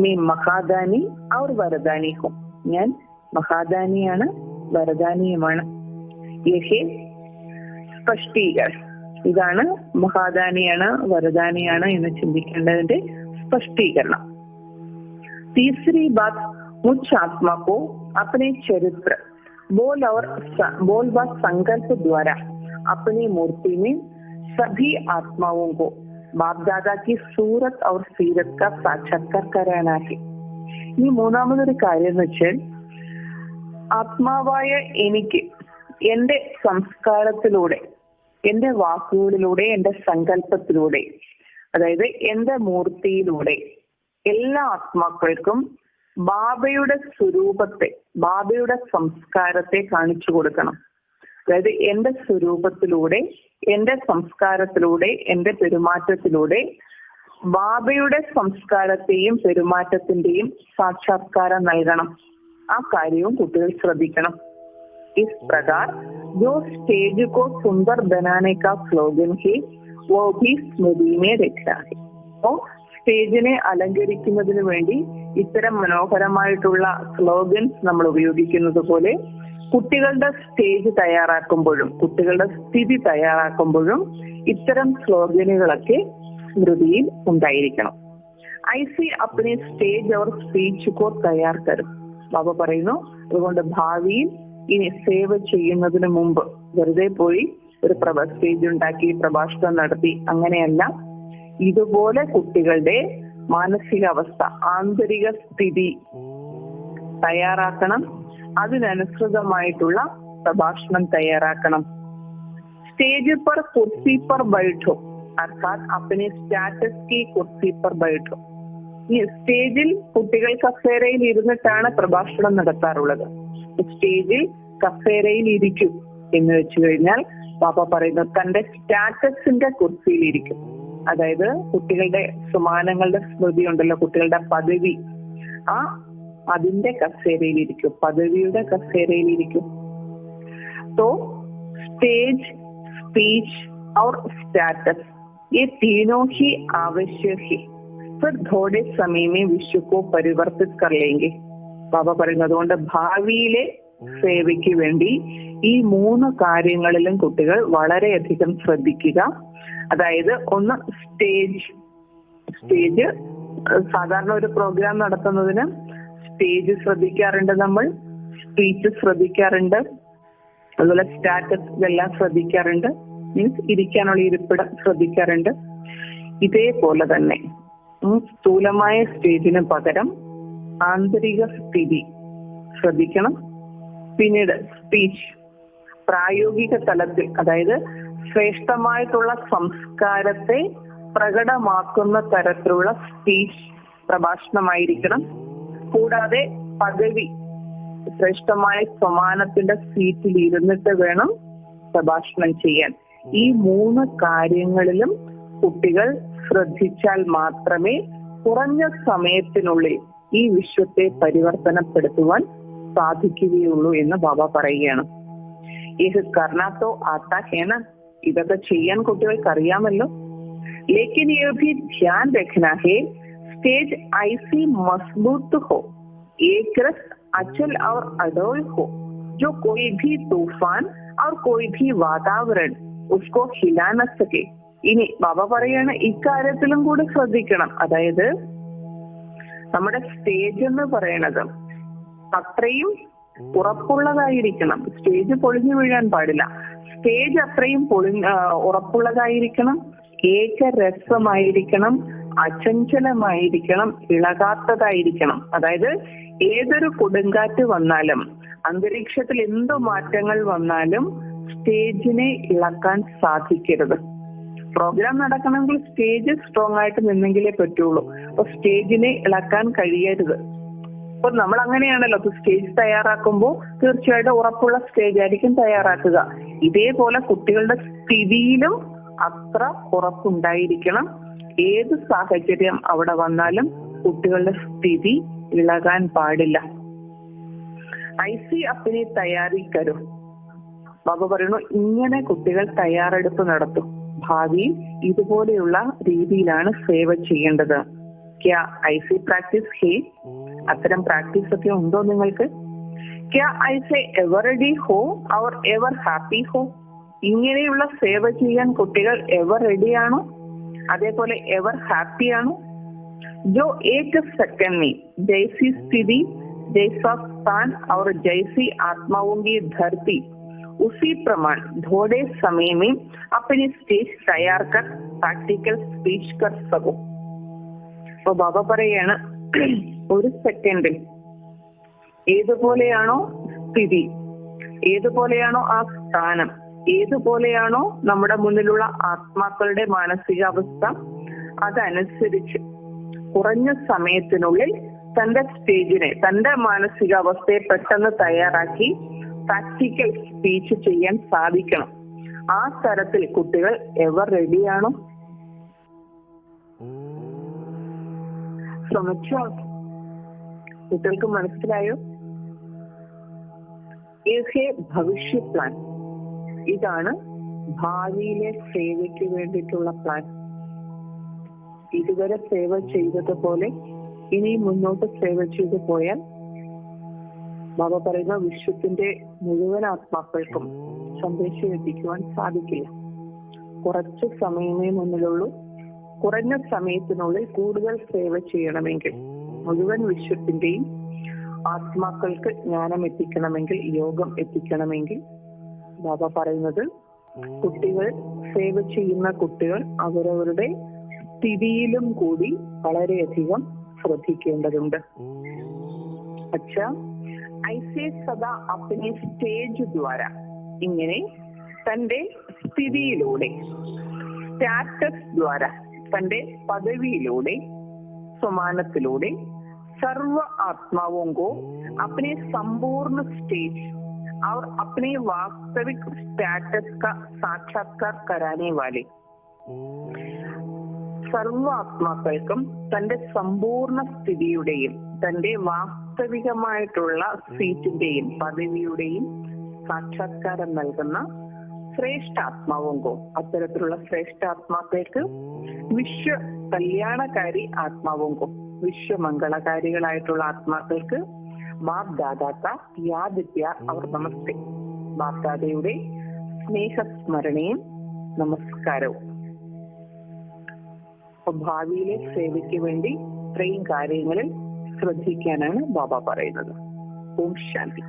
മീ മഹാദാനി और വരദാനി ഹും. ഞാൻ മഹാദാനിയാണ്, വരദാനിയുമാണ്. യഹേ സ്പഷ്ടീകരണം. ഇതാണ് മഹാദാനിയാണ്, വരദാനിയാണ് എന്ന് ചിന്തിക്കേണ്ടതിന്റെ സ്പഷ്ടീകരണം. तीसरी बात, मुझ आत्मा को अपने चरित्र बोल व संकल्प द्वारा अपनी मूर्ति में सभी आत्माओं को बाप दादा की सूरत और सीरत का साक्षात्कार कराना है. ഇനി മൂന്നാമതൊരു കാര്യം എന്ന് വെച്ചാൽ, ആത്മാവായ എനിക്ക് എന്റെ സംസ്കാരത്തിലൂടെ, എന്റെ വാക്കുകളിലൂടെ, എന്റെ സങ്കല്പത്തിലൂടെ, അതായത് എന്റെ മൂർത്തിയിലൂടെ എല്ലാ ആത്മാക്കൾക്കും ബാബയുടെ സ്വരൂപത്തെ, ബാബയുടെ സംസ്കാരത്തെ കാണിച്ചു കൊടുക്കണം. അതായത് എന്റെ സ്വരൂപത്തിലൂടെ, എന്റെ സംസ്കാരത്തിലൂടെ, എന്റെ പെരുമാറ്റത്തിലൂടെ ബാബയുടെ സംസ്കാരത്തെയും പെരുമാറ്റത്തിന്റെയും സാക്ഷാത്കാരം നൽകണം. ആ കാര്യവും കുട്ടികൾ ശ്രദ്ധിക്കണം. इस प्रकार जो स्टेज को सुंदर बनाने का स्लोगन है वो भी स्मृति में रखा है. അപ്പോൾ സ്റ്റേജിനെ അലങ്കരിക്കുന്നതിന് വേണ്ടി ഇത്തരം മനോഹരമായിട്ടുള്ള സ്ലോഗൻസ് നമ്മൾ ഉപയോഗിക്കുന്നത് പോലെ കുട്ടികളുടെ സ്റ്റേജ് തയ്യാറാക്കുമ്പോഴും കുട്ടികളുടെ സ്ഥിതി തയ്യാറാക്കുമ്പോഴും ഇത്തരം സ്ലോഗനുകളൊക്കെ സ്മൃതിയിൽ ഉണ്ടായിരിക്കണം. ഐസി അപ്പനെ സ്റ്റേജ് അവർ സ്പീച്ച് കോ തയ്യാർ കരും. ബാബ പറയുന്നു, അതുകൊണ്ട് ഭാവിയിൽ ഇനി സേവ ചെയ്യുന്നതിന് മുമ്പ് വെറുതെ പോയി ഒരു സ്റ്റേജ് ഉണ്ടാക്കി പ്രഭാഷണം നടത്തി അങ്ങനെയല്ല. ഇതുപോലെ കുട്ടികളുടെ മാനസികാവസ്ഥ, ആന്തരിക സ്ഥിതി തയ്യാറാക്കണം. അതിനനുസൃതമായിട്ടുള്ള പ്രഭാഷണം തയ്യാറാക്കണം. സ്റ്റേജ് पर कुर्सी पर बैठो अर्थात अपने स्टेटस की कुर्सी पर बैठो. ഈ സ്റ്റേജിൽ കുട്ടികൾ കസേരയിൽ ഇരുന്നിട്ടാണ് പ്രഭാഷണം നടത്താറുള്ളത്. സ്റ്റേജിൽ കസേരയിൽ ഇരിക്കും എന്ന് വെച്ചു കഴിഞ്ഞാൽ പാപ്പ പറയുന്നത് തന്റെ സ്റ്റാറ്റസിന്റെ കുർസിയിൽ ഇരിക്കും. അതായത് കുട്ടികളുടെ സമാനങ്ങളുടെ സ്മൃതി ഉണ്ടല്ലോ, കുട്ടികളുടെ പദവി, അതിന്റെ കസേരയിൽ ഇരിക്കും, പദവിയുടെ കസേരയിൽ ഇരിക്കും. तो स्टेज, स्पीच और स्टेटस ये तीनों ही आवश्यक है. फिर थोड़े समय में विश्व को परिवर्तित कर लेंगे. ബാബ പറയുന്നത് കൊണ്ട് ഭാവിയിലെ സേവയ്ക്ക് വേണ്ടി ഈ 3 കാര്യങ്ങളിലും കുട്ടികൾ വളരെയധികം ശ്രദ്ധിക്കുക. അതായത് ഒന്ന് സ്റ്റേജ് സാധാരണ ഒരു പ്രോഗ്രാം നടത്തുന്നതിന് സ്റ്റേജ് ശ്രദ്ധിക്കാറുണ്ട്, നമ്മൾ സ്പീച്ച് ശ്രദ്ധിക്കാറുണ്ട്, അതുപോലെ സ്റ്റാറ്റസ് ഇതെല്ലാം ശ്രദ്ധിക്കാറുണ്ട്, മീൻസ് ഇരിക്കാനുള്ള ഇരിപ്പിടം ശ്രദ്ധിക്കാറുണ്ട്. ഇതേപോലെ തന്നെ സ്ഥൂലമായ സ്റ്റേജിന് പകരം ആന്തരിക സ്ഥിതി ശ്രദ്ധിക്കണം. പിന്നീട് സ്പീച്ച് പ്രായോഗിക തലത്തിൽ, അതായത് ശ്രേഷ്ഠമായിട്ടുള്ള സംസ്കാരത്തെ പ്രകടമാക്കുന്ന തരത്തിലുള്ള സ്പീച്ച് പ്രഭാഷണമായിരിക്കണം. കൂടാതെ പദവി, ശ്രേഷ്ഠമായ സമാനത്തിന്റെ സീറ്റിൽ ഇരുന്നിട്ട് വേണം പ്രഭാഷണം ചെയ്യാൻ. ഈ 3 കാര്യങ്ങളിലും കുട്ടികൾ ശ്രദ്ധിച്ചാൽ മാത്രമേ കുറഞ്ഞ സമയത്തിനുള്ളിൽ ഈ വിശ്വത്തെ പരിവർത്തനപ്പെടുത്തുവാൻ സാധിക്കുകയുള്ളൂ എന്ന് ബാബ പറയുകയാണ്. ഇത് കർണാത്തോ ആത്താഹേന, ഇതൊക്കെ ചെയ്യാൻ കുട്ടികൾക്ക് അറിയാമല്ലോ. ലേക്കിൻ യേ ഭി ധ്യാൻ രഖ്നാ ഹേ സ്റ്റേജ് ഐസി മസ്ബൂത്ത് ഹോ, ഏകരസ് अचल और अडोल हो, जो कोई भी तूफान और कोई भी वातावरण उसको हिला न सके. ഇനി ബാബ പറയാണ് ഇക്കാര്യത്തിലും കൂടി ശ്രദ്ധിക്കണം. അതായത് നമ്മുടെ സ്റ്റേജ് എന്ന് പറയണത് അത്രയും ഉറപ്പുള്ളതായിരിക്കണം. സ്റ്റേജ് പൊളിഞ്ഞു വീഴാൻ പാടില്ല. സ്റ്റേജ് അത്രയും ഉറപ്പുള്ളതായിരിക്കണം, ഏകരസമായിരിക്കണം, അചഞ്ചലമായിരിക്കണം, ഇളകാത്തതായിരിക്കണം. അതായത് ഏതൊരു കൊടുങ്കാറ്റ് വന്നാലും അന്തരീക്ഷത്തിൽ എന്തു മാറ്റങ്ങൾ വന്നാലും സ്റ്റേജിനെ ഇളക്കാൻ സാധിക്കരുത്. പ്രോഗ്രാം നടക്കണമെങ്കിൽ സ്റ്റേജ് സ്ട്രോങ് ആയിട്ട് നിന്നെങ്കിലേ പറ്റുള്ളൂ. അപ്പൊ സ്റ്റേജിനെ ഇളക്കാൻ കഴിയരുത്. അപ്പൊ നമ്മൾ അങ്ങനെയാണല്ലോ, സ്റ്റേജ് തയ്യാറാക്കുമ്പോൾ തീർച്ചയായിട്ടും ഉറപ്പുള്ള സ്റ്റേജ് ആയിരിക്കും തയ്യാറാക്കുക. ഇതേപോലെ കുട്ടികളുടെ സ്ഥിതിയിലും അത്ര ഉറപ്പുണ്ടായിരിക്കണം. ഏത് സാഹചര്യം അവിടെ വന്നാലും കുട്ടികളുടെ സ്ഥിതി ഇളകാൻ പാടില്ല. ഐസി അപ്പിനെ തയ്യാറിക്കരും. ബാബ പറയുന്നു, ഇങ്ങനെ കുട്ടികൾ തയ്യാറെടുപ്പ് നടത്തും. ഭാവിയിൽ ഇതുപോലെയുള്ള രീതിയിലാണ് സേവ ചെയ്യേണ്ടത്. ക്യാ ഐസി പ്രാക്ടീസ് ഹേ? അത്തരം പ്രാക്ടീസ് ഒക്കെ ഉണ്ടോ നിങ്ങൾക്ക്? ക്യാ ഐസെ എവർ റെഡി ഹോ അവർ എവർ ഹാപ്പി ഹോ? ഇങ്ങനെയുള്ള സേവ ചെയ്യാൻ കുട്ടികൾ എവർ റെഡിയാണോ, അതേപോലെ എവർ ഹാപ്പിയാണോ? जो एक सेकंड में जैसी स्थिति, जैसा स्थान और जैसी आत्माओं की धरती, उसी प्रमाण थोड़े समय में अपनी स्टेज तैयार कर प्रैक्टिकल स्पीच कर सको. അപ്പൊ ബാബ പറയാണ്, ഒരു സെക്കൻഡിൽ ഏതുപോലെയാണോ സ്ഥിതി, ഏതുപോലെയാണോ ആ സ്ഥാനം, ഏതുപോലെയാണോ നമ്മുടെ മുന്നിലുള്ള ആത്മാക്കളുടെ മാനസികാവസ്ഥ, അതനുസരിച്ച് കുറഞ്ഞ സമയത്തിനുള്ളിൽ തന്റെ സ്റ്റേജിനെ, തന്റെ മാനസികാവസ്ഥയെ പെട്ടെന്ന് തയ്യാറാക്കി പ്രാക്ടിക്കൽ സ്പീച്ച് ചെയ്യാൻ സാധിക്കണം. ആ തരത്തിൽ കുട്ടികൾ എവർ റെഡിയാണോ? ശ്രമിച്ചോ? കുട്ടികൾക്ക് മനസ്സിലായോ? ഭവിഷ്യ പ്ലാൻ. ഇതാണ് ഭാവിയിലെ സേവയ്ക്ക് വേണ്ടിയിട്ടുള്ള പ്ലാൻ. ഇതുവരെ സേവ ചെയ്തതുപോലെ ഇനി മുന്നോട്ട് സേവ ചെയ്തു പോയാൽ ബാബ പറയുന്ന വിശ്വത്തിന്റെ മുഴുവൻ ആത്മാക്കൾക്കും സന്ദേശം എത്തിക്കുവാൻ സാധിക്കില്ല. കുറച്ച് സമയമേ മുന്നിലുള്ളൂ. കുറഞ്ഞ സമയത്തിനുള്ളിൽ കൂടുതൽ സേവ ചെയ്യണമെങ്കിൽ, മുഴുവൻ വിശ്വത്തിന്റെയും ആത്മാക്കൾക്ക് ജ്ഞാനം എത്തിക്കണമെങ്കിൽ, യോഗം എത്തിക്കണമെങ്കിൽ ബാബ പറയുന്നത് കുട്ടികൾ, സേവ ചെയ്യുന്ന കുട്ടികൾ അവരവരുടെ സ്ഥിതിയിലും കൂടി വളരെയധികം ശ്രദ്ധിക്കേണ്ടതുണ്ട്. അച്ഛാ, ഐസേ സദാ അപ്നെ സ്റ്റേജ് ദ്വാര, ഇങ്ങനെ തന്റെ സ്ഥിതിയിലൂടെ, സ്റ്റാറ്റസ് ദ്വാര, തന്റെ പദവിയിലൂടെ, സമാനത്തിലൂടെ സർവ ആത്മാവോं को अपने संपूर्ण स्टेज और अपने वास्तविक स्टेटस का साक्षात्कार कराने वाले, സർവ ആത്മാക്കൾക്കും തന്റെ സമ്പൂർണ്ണ സ്ഥിതിയുടെയും തന്റെ വാസ്തവികമായിട്ടുള്ള സീറ്റിന്റെയും പദവിയുടെയും സാക്ഷാത്കാരം നൽകുന്ന ശ്രേഷ്ഠാത്മാവുങ്കോ, അത്തരത്തിലുള്ള ശ്രേഷ്ഠാത്മാക്കൾക്ക് വിശ്വ കല്യാണകാരി ആത്മാവുങ്കോ, വിശ്വമംഗളകാരികളായിട്ടുള്ള ആത്മാക്കൾക്ക് ബാപ് ദാദാത്ത യാദിത്യ അവർ നമസ്തേ, ബാപ് ദാദയുടെ സ്നേഹസ്മരണയും നമസ്കാരവും. ഭാവിയിലെ സേവയ്ക്ക് വേണ്ടി ഇത്രയും കാര്യങ്ങളിൽ ശ്രദ്ധിക്കാനാണ് ബാബ പറയുന്നത്. ഓം ശാന്തി.